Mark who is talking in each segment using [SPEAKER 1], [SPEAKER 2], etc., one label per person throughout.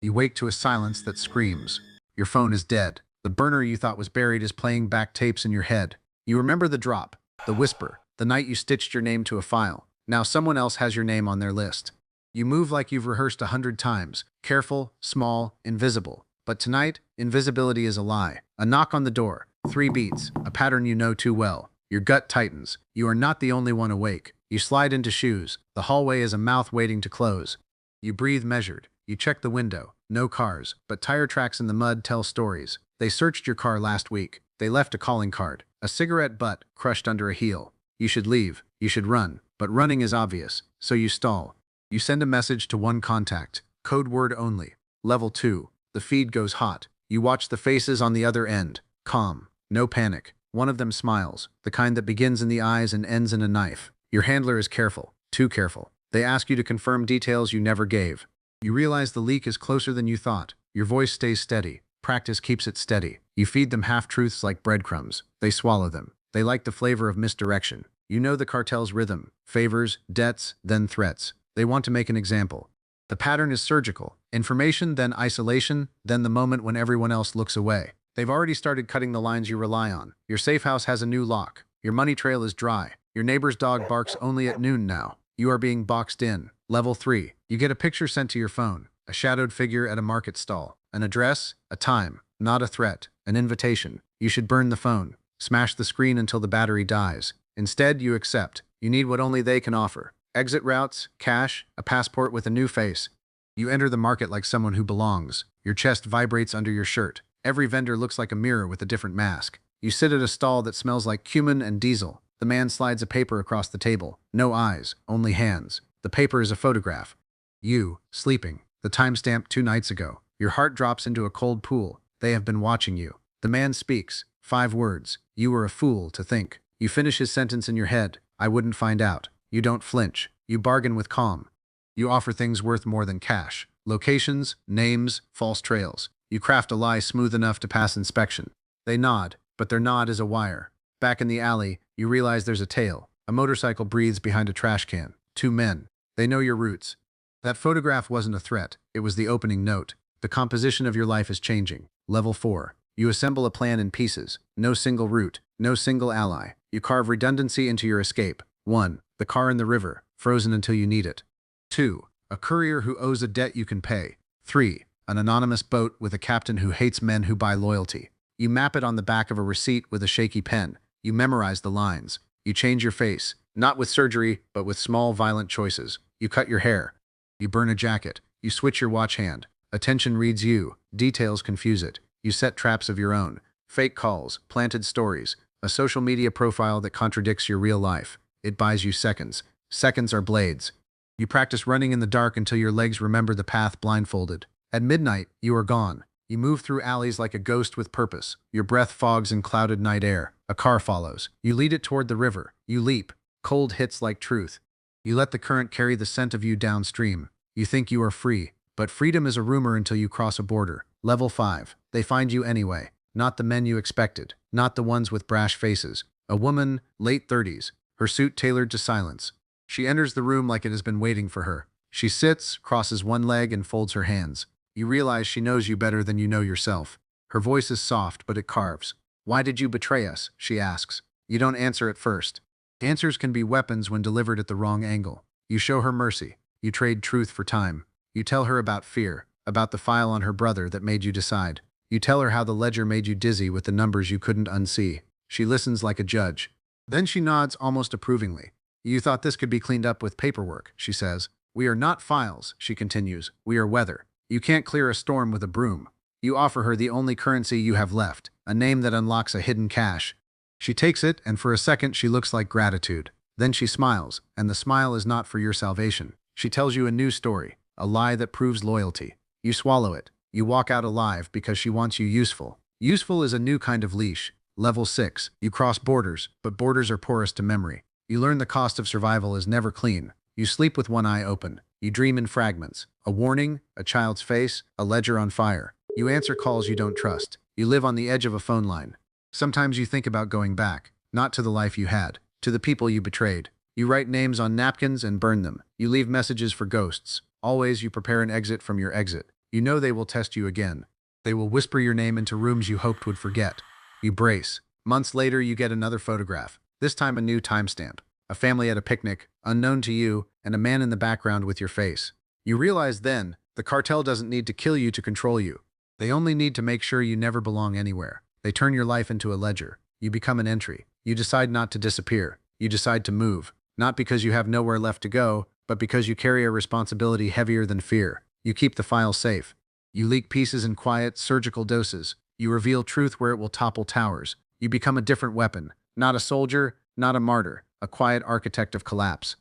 [SPEAKER 1] You wake to a silence that screams. Your phone is dead. The burner you thought was buried is playing back tapes in your head. You remember the drop, the whisper, the night you stitched your name to a file. Now someone else has your name on their list. You move like you've rehearsed 100 times, careful, small, invisible. But tonight, invisibility is a lie. A knock on the door, 3 beats, a pattern you know too well. Your gut tightens. You are not the only one awake. You slide into shoes. The hallway is a mouth waiting to close. You breathe measured. You check the window. No cars, but tire tracks in the mud tell stories. They searched your car last week. They left a calling card. A cigarette butt crushed under a heel. You should leave. You should run. But running is obvious, so you stall. You send a message to one contact. Code word only. Level 2. The feed goes hot. You watch the faces on the other end. Calm. No panic. One of them smiles, the kind that begins in the eyes and ends in a knife. Your handler is careful. Too careful. They ask you to confirm details you never gave. You realize the leak is closer than you thought. Your voice stays steady. Practice keeps it steady. You feed them half-truths like breadcrumbs. They swallow them. They like the flavor of misdirection. You know the cartel's rhythm. Favors, debts, then threats. They want to make an example. The pattern is surgical. Information, then isolation, then the moment when everyone else looks away. They've already started cutting the lines you rely on. Your safe house has a new lock. Your money trail is dry. Your neighbor's dog barks only at noon now. You are being boxed in. Level 3. You get a picture sent to your phone. A shadowed figure at a market stall. An address, a time. Not a threat. An invitation. You should burn the phone. Smash the screen until the battery dies. Instead, you accept. You need what only they can offer. Exit routes, cash, a passport with a new face. You enter the market like someone who belongs. Your chest vibrates under your shirt. Every vendor looks like a mirror with a different mask. You sit at a stall that smells like cumin and diesel. The man slides a paper across the table. No eyes, only hands. The paper is a photograph. You, sleeping. The timestamp 2 nights ago. Your heart drops into a cold pool. They have been watching you. The man speaks. 5 words. You were a fool to think. You finish his sentence in your head. I wouldn't find out. You don't flinch. You bargain with calm. You offer things worth more than cash. Locations, names, false trails. You craft a lie smooth enough to pass inspection. They nod, but their nod is a wire. Back in the alley, you realize there's a tail. A motorcycle breathes behind a trash can. 2 men. They know your roots. That photograph wasn't a threat. It was the opening note. The composition of your life is changing. Level 4. You assemble a plan in pieces. No single route. No single ally. You carve redundancy into your escape. 1. The car in the river, frozen until you need it. 2. A courier who owes a debt you can pay. 3. An anonymous boat with a captain who hates men who buy loyalty. You map it on the back of a receipt with a shaky pen. You memorize the lines. You change your face, not with surgery, but with small, violent choices. You cut your hair. You burn a jacket. You switch your watch hand. Attention reads you. Details confuse it. You set traps of your own. Fake calls, planted stories, a social media profile that contradicts your real life. It buys you seconds. Seconds are blades. You practice running in the dark until your legs remember the path blindfolded. At midnight, you are gone. You move through alleys like a ghost with purpose. Your breath fogs in clouded night air. A car follows. You lead it toward the river. You leap. Cold hits like truth. You let the current carry the scent of you downstream. You think you are free, but freedom is a rumor until you cross a border. Level 5. They find you anyway. Not the men you expected. Not the ones with brash faces. A woman, late 30s. Her suit tailored to silence. She enters the room like it has been waiting for her. She sits, crosses one leg, and folds her hands. You realize she knows you better than you know yourself. Her voice is soft, but it carves. Why did you betray us? She asks. You don't answer at first. Answers can be weapons when delivered at the wrong angle. You show her mercy. You trade truth for time. You tell her about fear, about the file on her brother that made you decide. You tell her how the ledger made you dizzy with the numbers you couldn't unsee. She listens like a judge. Then she nods almost approvingly. You thought this could be cleaned up with paperwork, she says. We are not files, she continues. We are weather. You can't clear a storm with a broom. You offer her the only currency you have left, a name that unlocks a hidden cache. She takes it, and for a second she looks like gratitude. Then she smiles, and the smile is not for your salvation. She tells you a new story, a lie that proves loyalty. You swallow it. You walk out alive because she wants you useful. Useful is a new kind of leash. Level 6. You cross borders, but borders are porous to memory. You learn the cost of survival is never clean. You sleep with one eye open. You dream in fragments. A warning, a child's face, a ledger on fire. You answer calls you don't trust. You live on the edge of a phone line. Sometimes you think about going back, not to the life you had, to the people you betrayed. You write names on napkins and burn them. You leave messages for ghosts. Always you prepare an exit from your exit. You know they will test you again. They will whisper your name into rooms you hoped would forget. You brace. Months later, you get another photograph, this time a new timestamp. A family at a picnic, unknown to you, and a man in the background with your face. You realize then, the cartel doesn't need to kill you to control you. They only need to make sure you never belong anywhere. They turn your life into a ledger. You become an entry. You decide not to disappear. You decide to move. Not because you have nowhere left to go, but because you carry a responsibility heavier than fear. You keep the file safe. You leak pieces in quiet, surgical doses. You reveal truth where it will topple towers. You become a different weapon. Not a soldier, not a martyr. A quiet architect of collapse.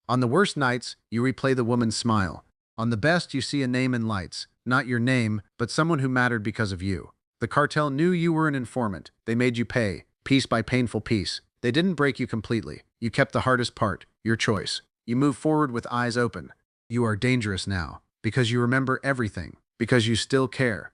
[SPEAKER 1] On the worst nights, you replay the woman's smile. On the best, you see a name in lights. Not your name, but someone who mattered because of you. The cartel knew you were an informant. They made you pay, piece by painful piece. They didn't break you completely. You kept the hardest part, your choice. You move forward with eyes open. You are dangerous now, because you remember everything, because you still care.